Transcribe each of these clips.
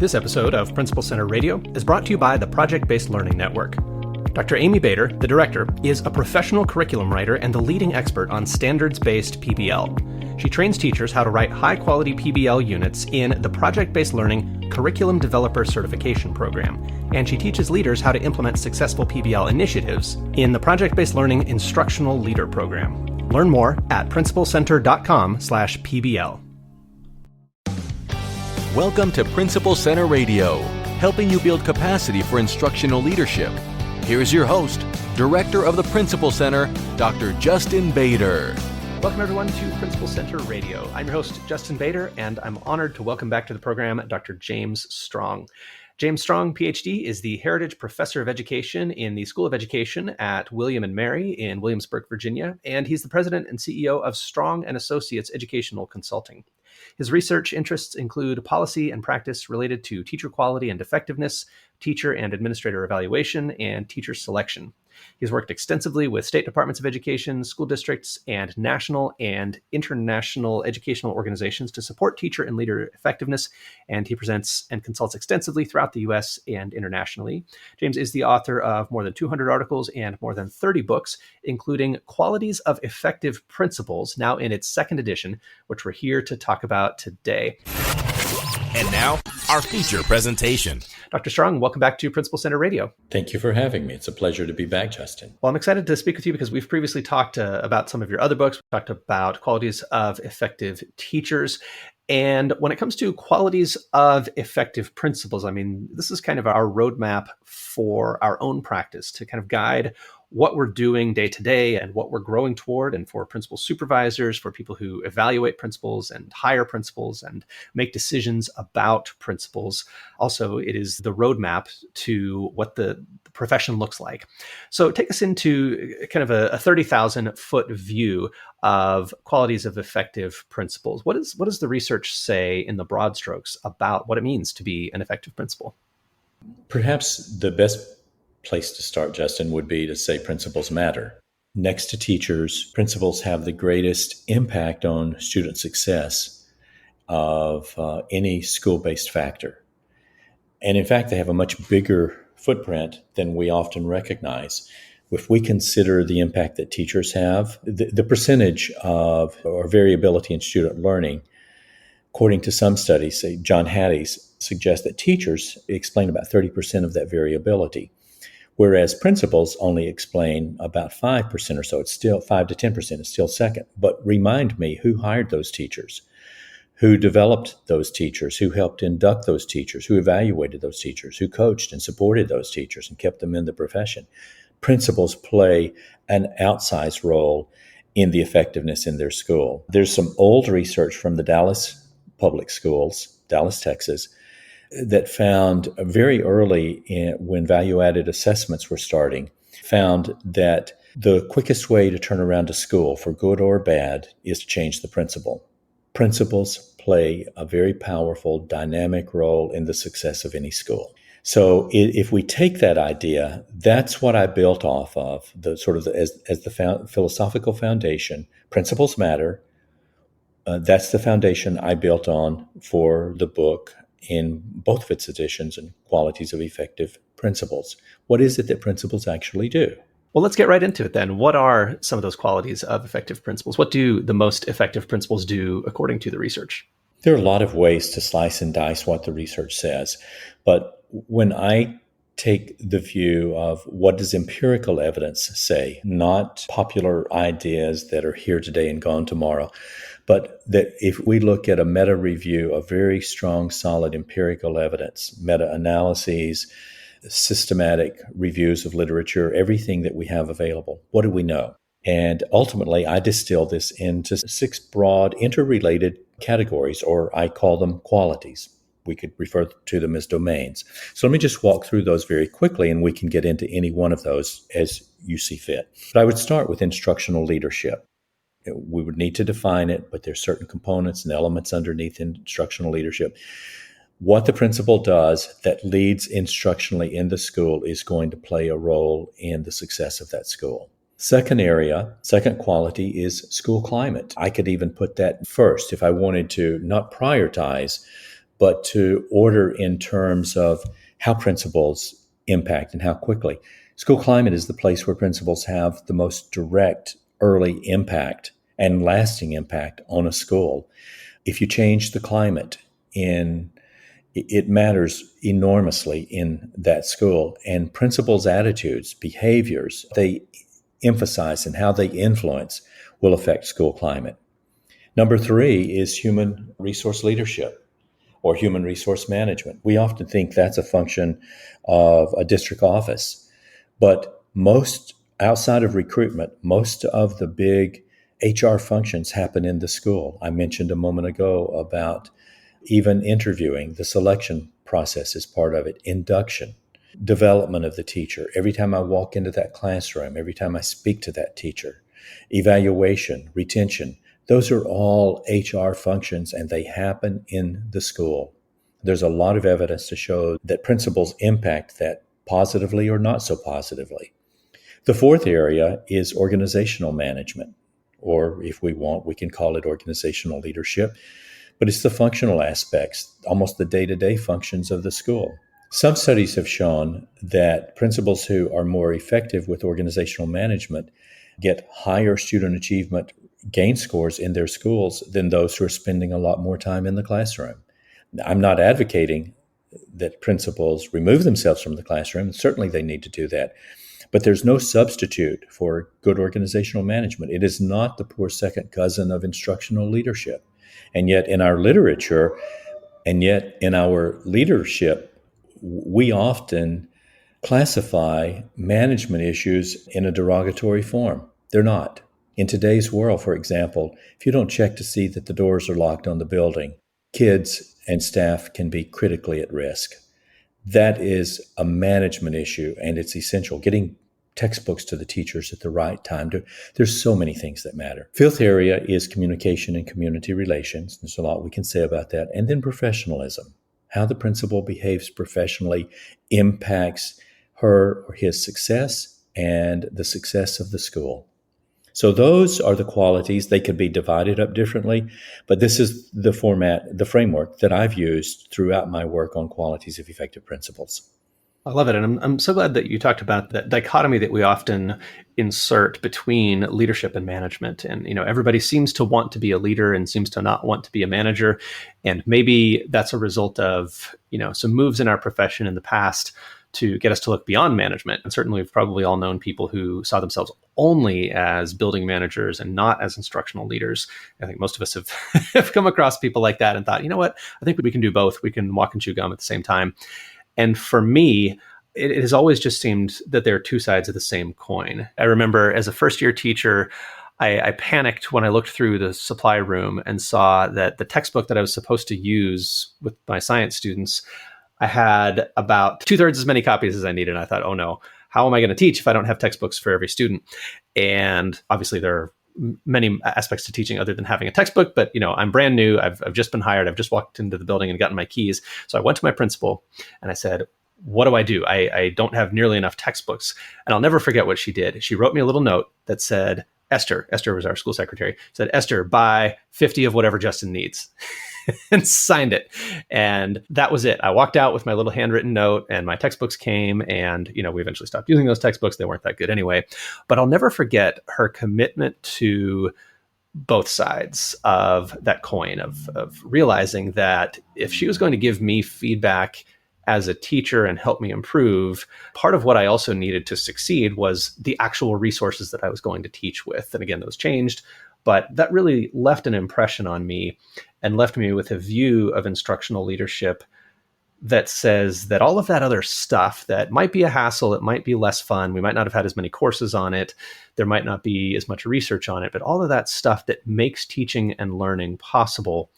This episode of Principal Center Radio is brought to you by the Project-Based Learning Network. Dr. Amy Bader, the director, is a professional curriculum writer and the leading expert on standards-based PBL. She trains teachers how to write high-quality PBL units in the Project-Based Learning Curriculum Developer Certification Program, and she teaches leaders how to implement successful PBL initiatives in the Project-Based Learning Instructional Leader Program. Learn more at principalcenter.com/PBL. Welcome to Principal Center Radio, helping you build capacity for instructional leadership. Here's your host, Director of the Principal Center, Dr. Justin Bader. Welcome, everyone, to Principal Center Radio. I'm your host, Justin Bader, and I'm honored to welcome back to the program Dr. James Stronge. James Stronge, PhD, is the Heritage Professor of Education in the School of Education at William and Mary in Williamsburg, Virginia, and he's the president and CEO of Stronge and Associates Educational Consulting. His research interests include policy and practice related to teacher quality and effectiveness, teacher and administrator evaluation, and teacher selection. He's worked extensively with state departments of education, school districts, and national and international educational organizations to support teacher and leader effectiveness, and he presents and consults extensively throughout the U.S. and internationally. James is the author of more than 200 articles and more than 30 books, including Qualities of Effective Principals, now in its second edition, which we're here to talk about today. And now, our feature presentation. Dr. Stronge, welcome back to Principal Center Radio. Thank you for having me. It's a pleasure to be back, Justin. Well, I'm excited to speak with you because we've previously talked about some of your other books. We talked about qualities of effective teachers. And when it comes to qualities of effective principals, I mean, this is kind of our roadmap for our own practice to kind of guide what we're doing day to day and what we're growing toward, and for principal supervisors, for people who evaluate principals and hire principals and make decisions about principals. Also, it is the roadmap to what the profession looks like. So take us into kind of a 30,000 foot view of qualities of effective principals. What does the research say in the broad strokes about what it means to be an effective principal? Perhaps the best place to start, Justin, would be to say principals matter. Next to teachers, principals have the greatest impact on student success of any school-based factor. And in fact, they have a much bigger footprint than we often recognize. If we consider the impact that teachers have, the percentage of or variability in student learning, according to some studies, say John Hattie's, suggest that teachers explain about 30% of that variability, whereas principals only explain about 5% or so. It's still 5 to 10%. It's still second. But remind me, who hired those teachers? Who developed those teachers? Who helped induct those teachers? Who evaluated those teachers? Who coached and supported those teachers and kept them in the profession? Principals play an outsized role in the effectiveness in their school. There's some old research from the Dallas public schools, Dallas, Texas, that found very early when value-added assessments were starting, found that the quickest way to turn around a school, for good or bad, is to change the principal. Principals play a very powerful, dynamic role in the success of any school. So if we take that idea, that's what I built off of, the sort of as the philosophical foundation. Principles matter. That's the foundation I built on for the book in both of its editions, and Qualities of Effective Principals. What is it that principals actually do? Well, let's get right into it then. What are some of those qualities of effective principals? What do the most effective principals do according to the research? There are a lot of ways to slice and dice what the research says. But when I take the view of what does empirical evidence say, not popular ideas that are here today and gone tomorrow, but that if we look at a meta-review of very strong, solid empirical evidence, meta-analyses, systematic reviews of literature, everything that we have available, what do we know? And ultimately, I distill this into 6 broad interrelated categories, or I call them qualities. We could refer to them as domains. So let me just walk through those very quickly, and we can get into any one of those as you see fit. But I would start with instructional leadership. We would need to define it, but there's certain components and elements underneath instructional leadership. What the principal does that leads instructionally in the school is going to play a role in the success of that school. Second quality is school climate. I could even put that first if I wanted to not prioritize, but to order in terms of how principals impact and how quickly. School climate is the place where principals have the most direct early impact and lasting impact on a school. If you change the climate it matters enormously in that school. And principals' attitudes, behaviors, they emphasize and how they influence will affect school climate. Number 3 is human resource leadership or human resource management. We often think that's a function of a district office, but most outside of recruitment, most of the big HR functions happen in the school. I mentioned a moment ago about even interviewing. The selection process is part of it. Induction, development of the teacher. Every time I walk into that classroom, every time I speak to that teacher, evaluation, retention, those are all HR functions and they happen in the school. There's a lot of evidence to show that principals impact that positively or not so positively. The 4th area is organizational management, or if we want, we can call it organizational leadership. But it's the functional aspects, almost the day-to-day functions of the school. Some studies have shown that principals who are more effective with organizational management get higher student achievement gain scores in their schools than those who are spending a lot more time in the classroom. Now, I'm not advocating that principals remove themselves from the classroom. Certainly they need to do that. But there's no substitute for good organizational management. It is not the poor second cousin of instructional leadership. And yet in our literature, and yet in our leadership, we often classify management issues in a derogatory form. They're not. In today's world, for example, if you don't check to see that the doors are locked on the building, kids and staff can be critically at risk. That is a management issue, and it's essential. Getting textbooks to the teachers at the right time. There's so many things that matter. 5th area is communication and community relations. There's a lot we can say about that. And then professionalism. How the principal behaves professionally impacts her or his success and the success of the school. So those are the qualities. They could be divided up differently, but this is the framework that I've used throughout my work on qualities of effective principals. I love it. And I'm so glad that you talked about that dichotomy that we often insert between leadership and management. And, everybody seems to want to be a leader and seems to not want to be a manager. And maybe that's a result of, some moves in our profession in the past to get us to look beyond management. And certainly we've probably all known people who saw themselves only as building managers and not as instructional leaders. I think most of us have come across people like that and thought, you know what, I think we can do both. We can walk and chew gum at the same time. And for me, it has always just seemed that there are two sides of the same coin. I remember as a first-year teacher, I panicked when I looked through the supply room and saw that the textbook that I was supposed to use with my science students, I had about 2/3 as many copies as I needed. And I thought, oh no, how am I going to teach if I don't have textbooks for every student? And obviously there are many aspects to teaching other than having a textbook, but I'm brand new. I've just been hired. I've just walked into the building and gotten my keys. So I went to my principal and I said, what do I do? I don't have nearly enough textbooks. And I'll never forget what she did. She wrote me a little note that said, Esther was our school secretary, said, Esther, buy 50 of whatever Justin needs. And signed it. And that was it. I walked out with my little handwritten note and my textbooks came, and we eventually stopped using those textbooks. They weren't that good anyway. But I'll never forget her commitment to both sides of that coin, of realizing that if she was going to give me feedback as a teacher and help me improve, part of what I also needed to succeed was the actual resources that I was going to teach with. And again, those changed, but that really left an impression on me and left me with a view of instructional leadership that says that all of that other stuff that might be a hassle, it might be less fun, we might not have had as many courses on it, there might not be as much research on it, but all of that stuff that makes teaching and learning possible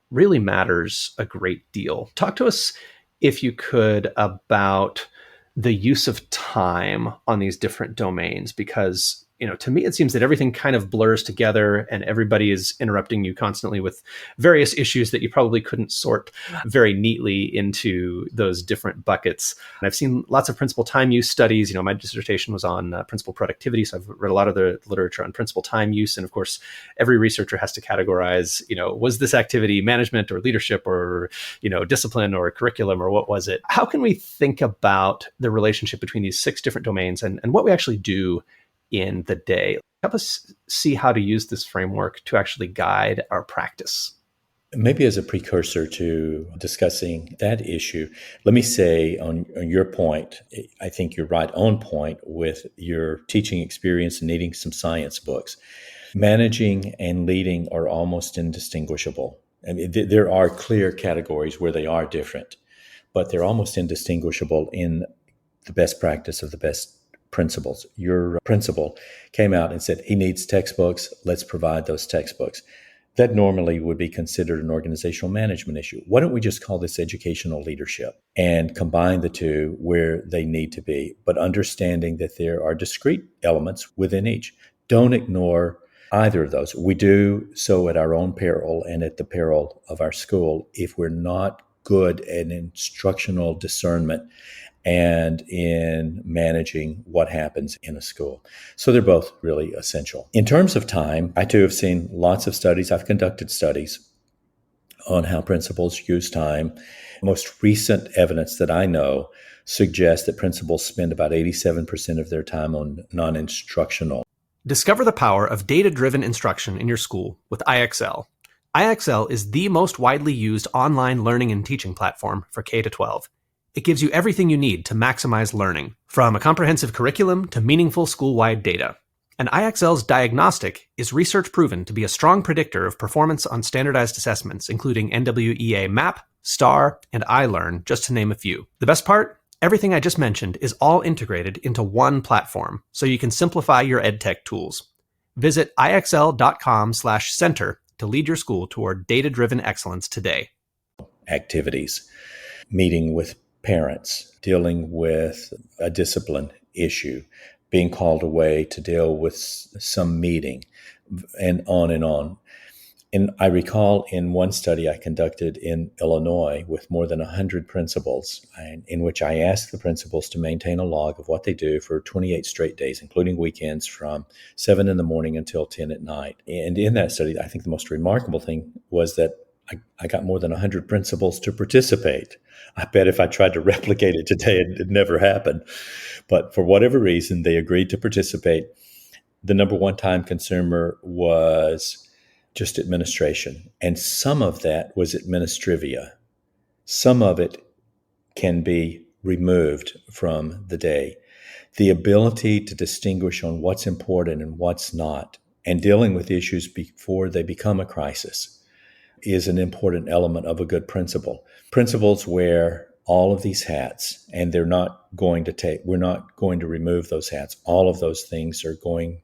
really matters a great deal. Talk to us, if you could, about the use of time on these different domains, because to me, it seems that everything kind of blurs together and everybody is interrupting you constantly with various issues that you probably couldn't sort very neatly into those different buckets. And I've seen lots of principal time use studies. My dissertation was on principal productivity. So I've read a lot of the literature on principal time use. And of course, every researcher has to categorize, was this activity management or leadership or, discipline or curriculum, or what was it? How can we think about the relationship between these 6 different domains and what we actually do in the day? Help us see how to use this framework to actually guide our practice. Maybe as a precursor to discussing that issue, let me say on your point, I think you're right on point with your teaching experience and needing some science books. Managing and leading are almost indistinguishable. I mean, there are clear categories where they are different, but they're almost indistinguishable in the best practice of the best principles. Your principal came out and said he needs textbooks. Let's provide those textbooks. That normally would be considered an organizational management issue. Why don't we just call this educational leadership and combine the two where they need to be, but understanding that there are discrete elements within each. Don't ignore either of those. We do so at our own peril and at the peril of our school if we're not good at instructional discernment and in managing what happens in a school. So they're both really essential. In terms of time, I too have seen lots of studies. I've conducted studies on how principals use time. Most recent evidence that I know suggests that principals spend about 87% of their time on non-instructional. Discover the power of data-driven instruction in your school with IXL. IXL is the most widely used online learning and teaching platform for K-12. It gives you everything you need to maximize learning, from a comprehensive curriculum to meaningful school-wide data. And IXL's diagnostic is research-proven to be a strong predictor of performance on standardized assessments, including NWEA MAP, STAR, and iLearn, just to name a few. The best part? Everything I just mentioned is all integrated into one platform, so you can simplify your EdTech tools. Visit IXL.com/center to lead your school toward data-driven excellence today. Activities, meeting with parents, dealing with a discipline issue, being called away to deal with some meeting, and on and on. And I recall in one study I conducted in Illinois with more than 100 principals, in which I asked the principals to maintain a log of what they do for 28 straight days, including weekends, from 7 in the morning until 10 at night. And in that study, I think the most remarkable thing was that I got more than 100 principals to participate. I bet if I tried to replicate it today, it'd never happen. But for whatever reason, they agreed to participate. The number one time consumer was just administration. And some of that was administrivia. Some of it can be removed from the day. The ability to distinguish on what's important and what's not, and dealing with issues before they become a crisis, is an important element of a good principal. Principals wear all of these hats, and we're not going to remove those hats. All of those things are going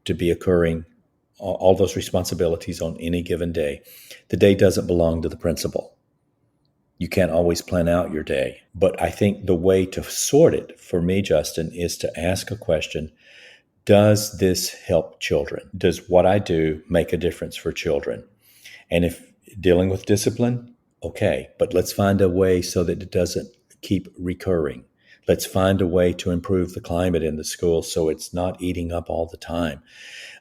to be occurring, all those responsibilities on any given day. The day doesn't belong to the principal. You can't always plan out your day. But I think the way to sort it for me, Justin, is to ask a question. Does this help children? Does what I do make a difference for children? And if dealing with discipline, okay, but let's find a way so that it doesn't keep recurring. Let's find a way to improve the climate in the school so it's not eating up all the time.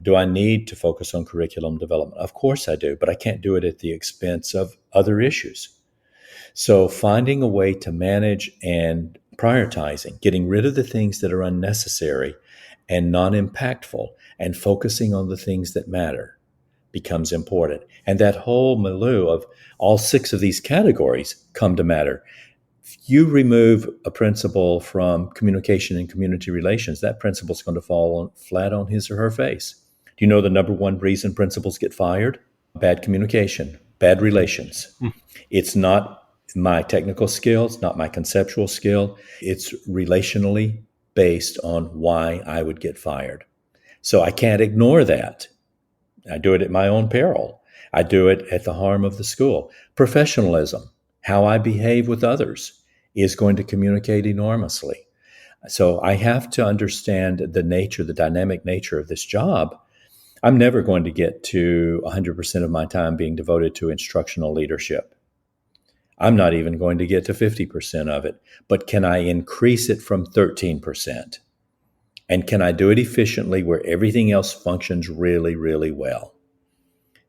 Do I need to focus on curriculum development? Of course I do, but I can't do it at the expense of other issues. So finding a way to manage and prioritizing, getting rid of the things that are unnecessary and non-impactful, and focusing on the things that matter becomes important. And that whole milieu of all 6 of these categories come to matter. If you remove a principal from communication and community relations, that principal is going to fall flat on his or her face. Do you know the number one reason principals get fired? Bad communication, bad relations. It's not my technical skills, not my conceptual skill. It's relationally based on why I would get fired. So I can't ignore that. I do it at my own peril. I do it at the harm of the school. Professionalism, how I behave with others, is going to communicate enormously. So I have to understand the dynamic nature of this job. I'm never going to get to 100% of my time being devoted to instructional leadership. I'm not even going to get to 50% of it, but can I increase it from 13%? And can I do it efficiently where everything else functions really, really well?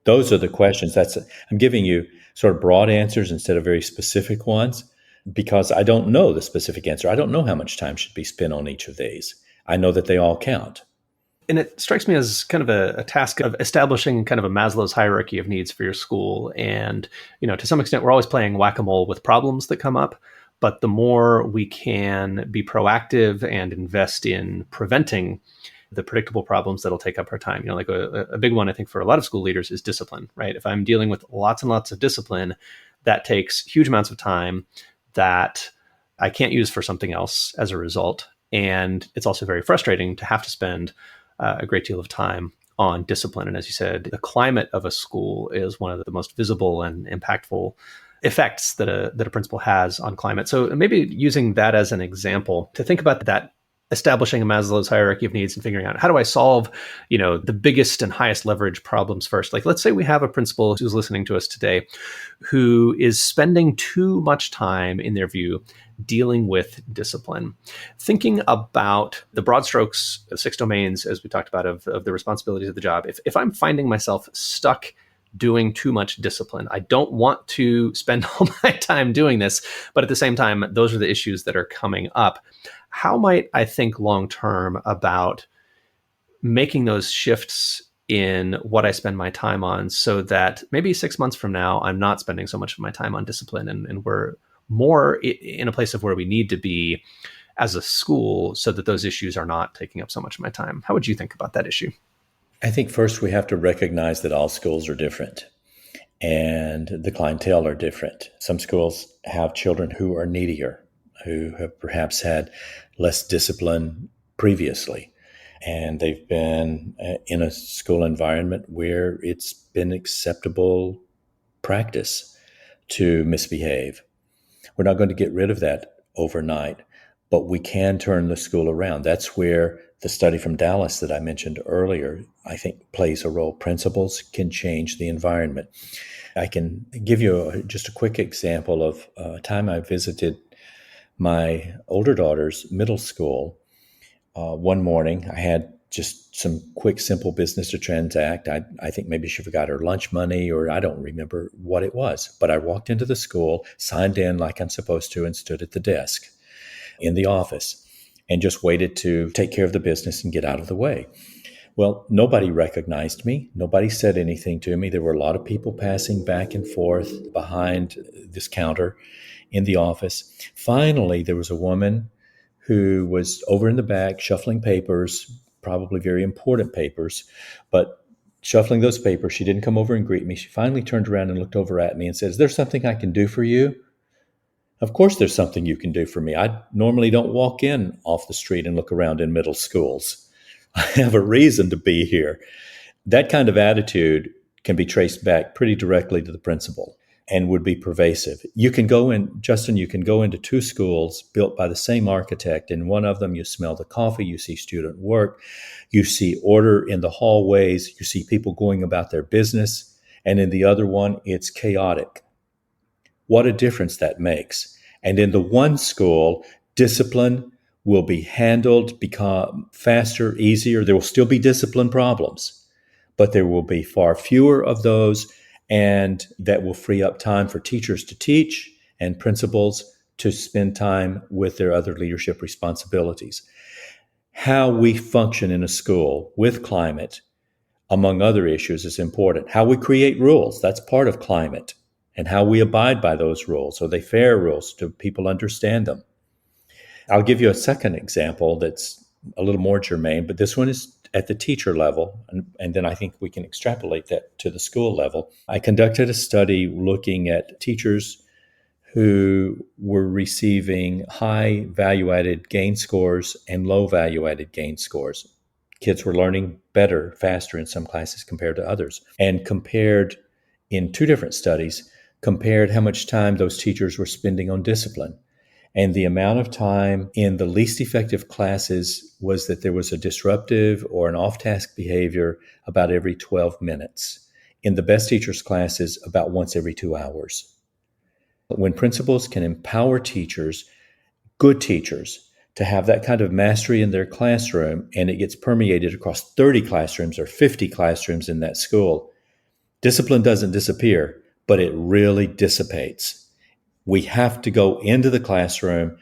Those are the questions. I'm giving you sort of broad answers instead of very specific ones because I don't know the specific answer. I don't know how much time should be spent on each of these. I know that they all count. And it strikes me as kind of a task of establishing kind of a Maslow's hierarchy of needs for your school. And, to some extent, we're always playing whack-a-mole with problems that come up. But the more we can be proactive and invest in preventing the predictable problems that'll take up our time, like a big one, I think, for a lot of school leaders is discipline, right? If I'm dealing with lots and lots of discipline, that takes huge amounts of time that I can't use for something else as a result. And it's also very frustrating to have to spend a great deal of time on discipline. And as you said, the climate of a school is one of the most visible and impactful effects that a principal has on climate. So maybe using that as an example to think about that, establishing a Maslow's hierarchy of needs and figuring out how do I solve, the biggest and highest leverage problems first. Like, let's say we have a principal who's listening to us today who is spending too much time, in their view, dealing with discipline. Thinking about the broad strokes, the 6 domains, as we talked about, of the responsibilities of the job. If I'm finding myself stuck doing too much discipline, I don't want to spend all my time doing this, but at the same time, those are the issues that are coming up. How might I think long-term about making those shifts in what I spend my time on so that maybe 6 months from now, I'm not spending so much of my time on discipline and we're more in a place of where we need to be as a school so that those issues are not taking up so much of my time? How would you think about that issue? I think first we have to recognize that all schools are different and the clientele are different. Some schools have children who are needier, who have perhaps had less discipline previously, and they've been in a school environment where it's been acceptable practice to misbehave. We're not going to get rid of that overnight, but we can turn the school around. That's where the study from Dallas that I mentioned earlier, I think, plays a role. Principals can change the environment. I can give you just a quick example of a time I visited my older daughter's middle school. One morning, I had just some quick, simple business to transact. I think maybe she forgot her lunch money, or I don't remember what it was. But I walked into the school, signed in like I'm supposed to, and stood at the desk in the office and just waited to take care of the business and get out of the way. Well, nobody recognized me. Nobody said anything to me. There were a lot of people passing back and forth behind this counter in the office. Finally, there was a woman who was over in the back shuffling papers, probably very important papers, but shuffling those papers. She didn't come over and greet me. She finally turned around and looked over at me and said, "Is there something I can do for you?" Of course there's something you can do for me. I normally don't walk in off the street and look around in middle schools. I have a reason to be here. That kind of attitude can be traced back pretty directly to the principal and would be pervasive. You can go in, Justin, you can go into 2 schools built by the same architect. In one of them, you smell the coffee, you see student work, you see order in the hallways, you see people going about their business. And in the other one, it's chaotic. What a difference that makes. And in the one school, discipline will be handled, become faster, easier. There will still be discipline problems, but there will be far fewer of those, and that will free up time for teachers to teach and principals to spend time with their other leadership responsibilities. How we function in a school with climate, among other issues, is important. How we create rules, that's part of climate. And how we abide by those rules. Are they fair rules? Do people understand them? I'll give you a second example that's a little more germane, but this one is at the teacher level, and then I think we can extrapolate that to the school level. I conducted a study looking at teachers who were receiving high value-added gain scores and low value-added gain scores. Kids were learning better, faster in some classes compared to others, and compared in 2 different studies, compared how much time those teachers were spending on discipline. And the amount of time in the least effective classes was that there was a disruptive or an off-task behavior about every 12 minutes. In the best teachers' classes, about once every 2 hours. When principals can empower teachers, good teachers, to have that kind of mastery in their classroom, and it gets permeated across 30 classrooms or 50 classrooms in that school, discipline doesn't disappear, but it really dissipates. We have to go into the classroom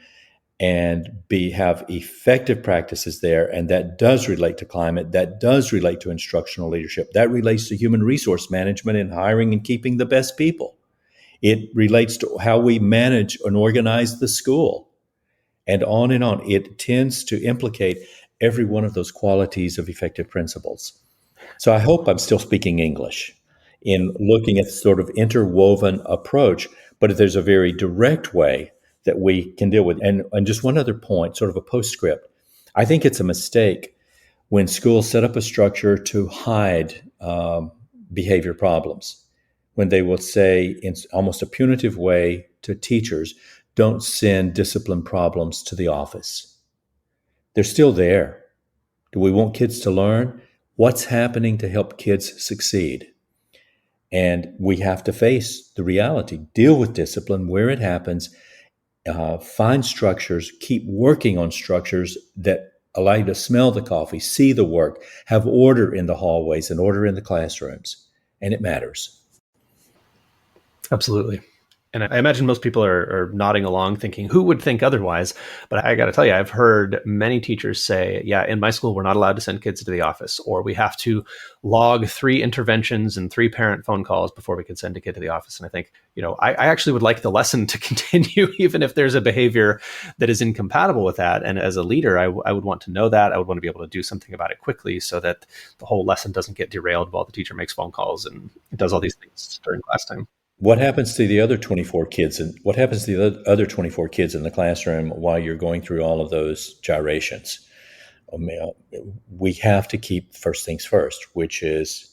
and have effective practices there, and that does relate to climate, that does relate to instructional leadership, that relates to human resource management and hiring and keeping the best people. It relates to how we manage and organize the school, and on and on. It tends to implicate every one of those qualities of effective principals. So I hope I'm still speaking English in looking at sort of interwoven approach, but there's a very direct way that we can deal with. And just one other point, sort of a postscript. I think it's a mistake when schools set up a structure to hide behavior problems, when they will say in almost a punitive way to teachers, don't send discipline problems to the office. They're still there. Do we want kids to learn? What's happening to help kids succeed? And we have to face the reality, deal with discipline where it happens, find structures, keep working on structures that allow you to smell the coffee, see the work, have order in the hallways and order in the classrooms. And it matters. Absolutely. And I imagine most people are nodding along thinking, who would think otherwise? But I got to tell you, I've heard many teachers say, yeah, in my school, we're not allowed to send kids to the office, or we have to log 3 interventions and 3 parent phone calls before we can send a kid to the office. And I think, I actually would like the lesson to continue, even if there's a behavior that is incompatible with that. And as a leader, I would want to know that. I would want to be able to do something about it quickly so that the whole lesson doesn't get derailed while the teacher makes phone calls and does all these things during class time. What happens to the other 24 kids, and what happens to the other 24 kids in the classroom while you're going through all of those gyrations? We have to keep first things first, which is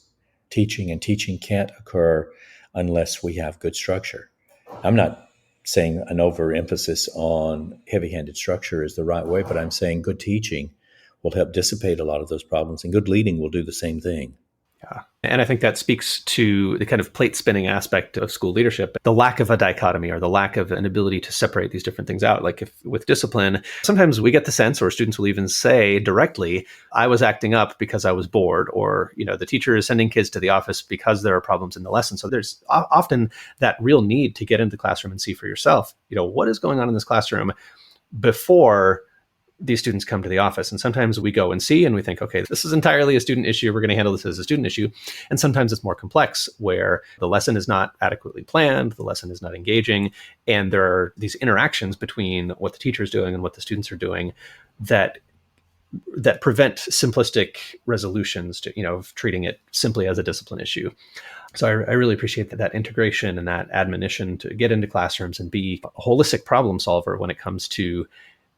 teaching, and teaching can't occur unless we have good structure. I'm not saying an overemphasis on heavy-handed structure is the right way, but I'm saying good teaching will help dissipate a lot of those problems, and good leading will do the same thing. Yeah. And I think that speaks to the kind of plate spinning aspect of school leadership, the lack of a dichotomy or the lack of an ability to separate these different things out. Like if with discipline, sometimes we get the sense, or students will even say directly, I was acting up because I was bored, or, the teacher is sending kids to the office because there are problems in the lesson. So there's often that real need to get into the classroom and see for yourself, what is going on in this classroom before these students come to the office. And sometimes we go and see and we think, okay, this is entirely a student issue. We're going to handle this as a student issue. And sometimes it's more complex, where the lesson is not adequately planned, the lesson is not engaging, and there are these interactions between what the teacher is doing and what the students are doing that prevent simplistic resolutions to, of treating it simply as a discipline issue. So I really appreciate that integration and that admonition to get into classrooms and be a holistic problem solver when it comes to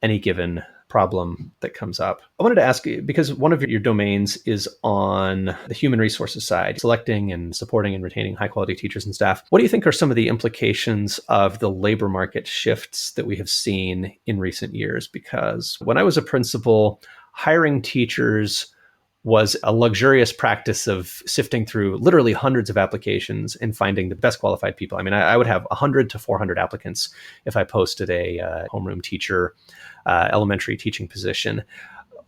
any given problem that comes up. I wanted to ask you, because one of your domains is on the human resources side, selecting and supporting and retaining high quality teachers and staff. What do you think are some of the implications of the labor market shifts that we have seen in recent years? Because when I was a principal, hiring teachers was a luxurious practice of sifting through literally hundreds of applications and finding the best qualified people. I mean, I would have 100 to 400 applicants if I posted a homeroom teacher, elementary teaching position.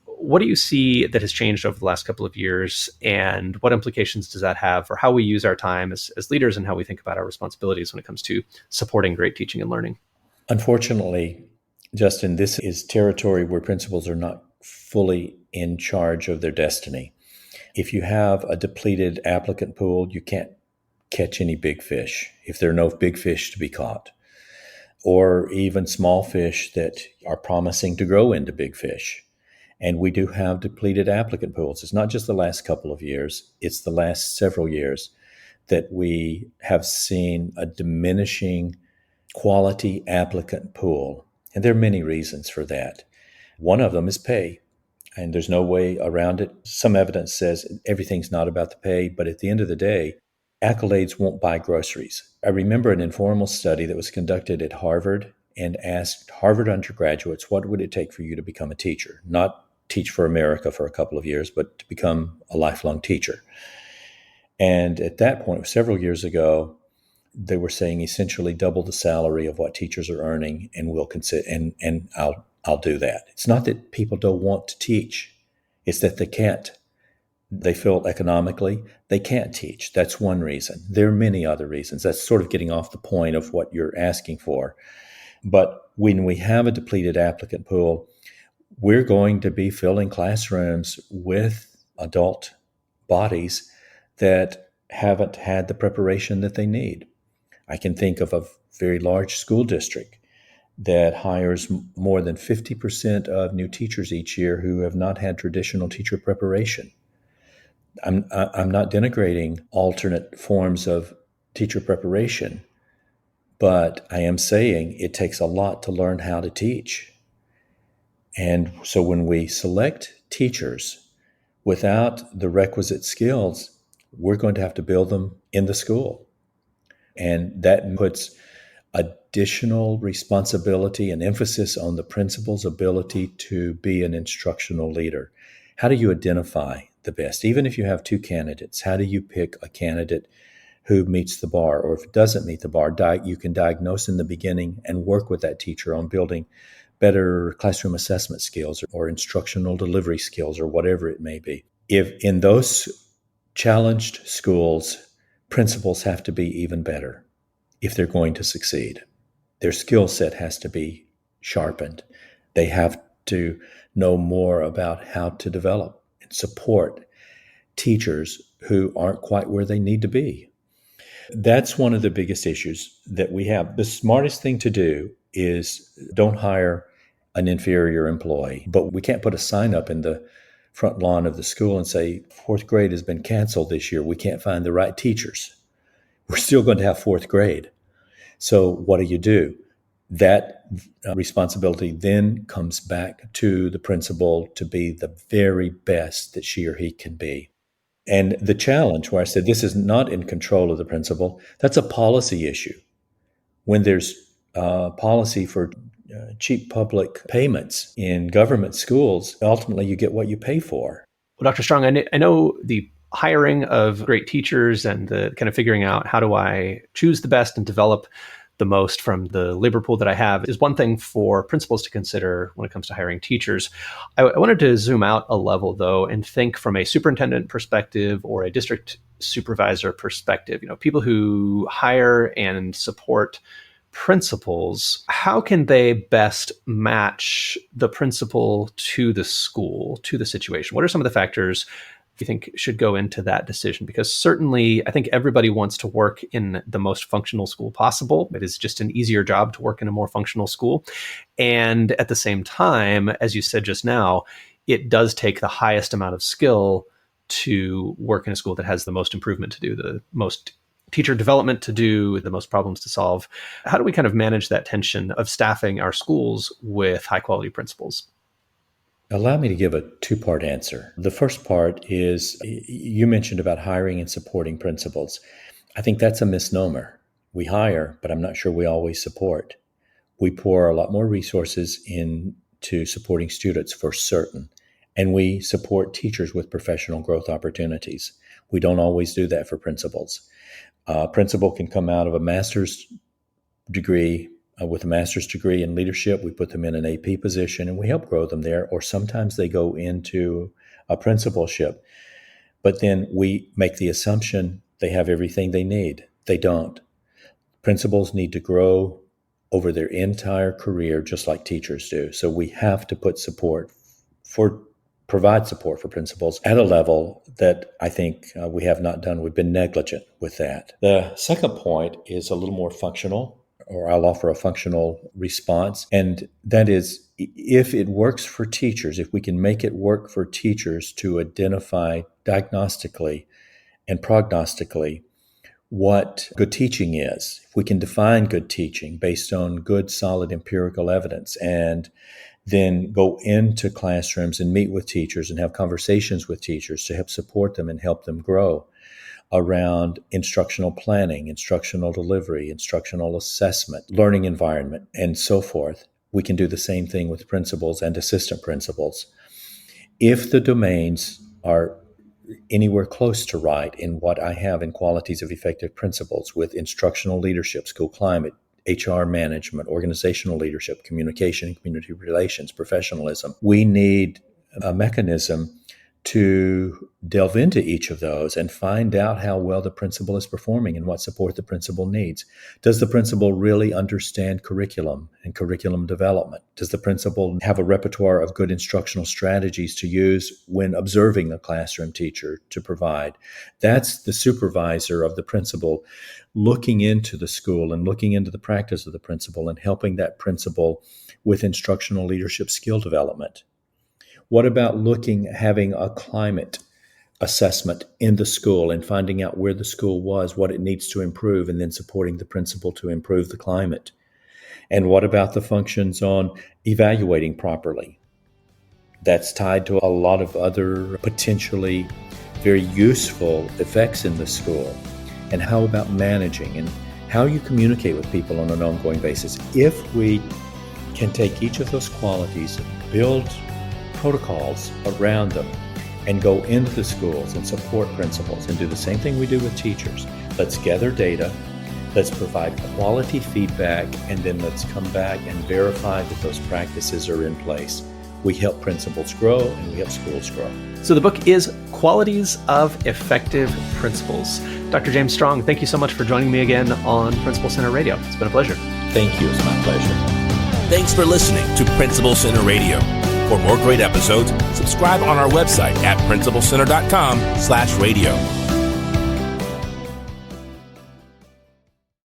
What do you see that has changed over the last couple of years, and what implications does that have for how we use our time as leaders and how we think about our responsibilities when it comes to supporting great teaching and learning? Unfortunately, Justin, this is territory where principals are not fully in charge of their destiny. If you have a depleted applicant pool, you can't catch any big fish if there are no big fish to be caught, or even small fish that are promising to grow into big fish. And we do have depleted applicant pools. It's not just the last couple of years, it's the last several years that we have seen a diminishing quality applicant pool. And there are many reasons for that. One of them is pay, and there's no way around it. Some evidence says everything's not about the pay, but at the end of the day, accolades won't buy groceries. I remember an informal study that was conducted at Harvard and asked Harvard undergraduates, what would it take for you to become a teacher? Not teach for America for a couple of years, but to become a lifelong teacher. And at that point, several years ago, they were saying essentially double the salary of what teachers are earning, and we'll consider, and I'll do that. It's not that people don't want to teach; it's that they can't. They feel economically they can't teach. That's one reason. There are many other reasons. That's sort of getting off the point of what you're asking for. But when we have a depleted applicant pool, we're going to be filling classrooms with adult bodies that haven't had the preparation that they need. I can think of a very large school district that hires more than 50% of new teachers each year who have not had traditional teacher preparation. I'm not denigrating alternate forms of teacher preparation, but I am saying it takes a lot to learn how to teach. And so when we select teachers without the requisite skills, we're going to have to build them in the school. And that puts additional responsibility and emphasis on the principal's ability to be an instructional leader. How do you identify the best? Even if you have two candidates, how do you pick a candidate who meets the bar? Or if it doesn't meet the bar, you can diagnose in the beginning and work with that teacher on building better classroom assessment skills or instructional delivery skills or whatever it may be. If in those challenged schools, principals have to be even better if they're going to succeed. Their skill set has to be sharpened. They have to know more about how to develop and support teachers who aren't quite where they need to be. That's one of the biggest issues that we have. The smartest thing to do is don't hire an inferior employee, but we can't put a sign up in the front lawn of the school and say, fourth grade has been canceled this year. We can't find the right teachers. We're still going to have fourth grade. So what do? That responsibility then comes back to the principal to be the very best that she or he can be. And the challenge where I said this is not in control of the principal, that's a policy issue. When there's policy for cheap public payments in government schools, ultimately you get what you pay for. Well, Dr. Strong, I know the hiring of great teachers and the kind of figuring out how do I choose the best and develop the most from the labor pool that I have is one thing for principals to consider when it comes to hiring teachers. I wanted to zoom out a level, though, and think from a superintendent perspective or a district supervisor perspective. People who hire and support principals, how can they best match the principal to the school, to the situation? What are some of the factors you think should go into that decision? Because certainly, I think everybody wants to work in the most functional school possible. It is just an easier job to work in a more functional school. And at the same time, as you said just now, it does take the highest amount of skill to work in a school that has the most improvement to do, the most teacher development to do, the most problems to solve. How do we kind of manage that tension of staffing our schools with high quality principals? Allow me to give a two-part answer. The first part is you mentioned about hiring and supporting principals. I think that's a misnomer. We hire, but I'm not sure we always support. We pour a lot more resources into supporting students for certain, and we support teachers with professional growth opportunities. We don't always do that for principals. Principal can come out of a master's degree. With a master's degree in leadership, we put them in an AP position and we help grow them there, or sometimes they go into a principalship. But then we make the assumption they have everything they need. They don't. Principals need to grow over their entire career just like teachers do. So we have to provide support for principals at a level that I think we have not done. We've been negligent with that. The second point is a little more functional, or I'll offer a functional response. And that is, if it works for teachers, if we can make it work for teachers to identify diagnostically and prognostically what good teaching is, if we can define good teaching based on good, solid empirical evidence, and then go into classrooms and meet with teachers and have conversations with teachers to help support them and help them grow, around instructional planning, instructional delivery, instructional assessment, learning environment, and so forth. We can do the same thing with principals and assistant principals. If the domains are anywhere close to right in what I have in qualities of effective principals with instructional leadership, school climate, HR management, organizational leadership, communication, community relations, professionalism, we need a mechanism to delve into each of those and find out how well the principal is performing and what support the principal needs. Does the principal really understand curriculum and curriculum development? Does the principal have a repertoire of good instructional strategies to use when observing a classroom teacher to provide? That's the supervisor of the principal looking into the school and looking into the practice of the principal and helping that principal with instructional leadership skill development. What about having a climate assessment in the school and finding out where the school was, what it needs to improve, and then supporting the principal to improve the climate? And what about the functions on evaluating properly? That's tied to a lot of other potentially very useful effects in the school. And how about managing and how you communicate with people on an ongoing basis? If we can take each of those qualities, build protocols around them, and go into the schools and support principals and do the same thing we do with teachers. Let's gather data, let's provide quality feedback, and then let's come back and verify that those practices are in place. We help principals grow and we help schools grow. So the book is Qualities of Effective Principals. Dr. James Stronge, thank you so much for joining me again on Principal Center Radio. It's been a pleasure. Thank you. It's my pleasure. Thanks for listening to Principal Center Radio. For more great episodes, subscribe on our website at principalcenter.com/radio.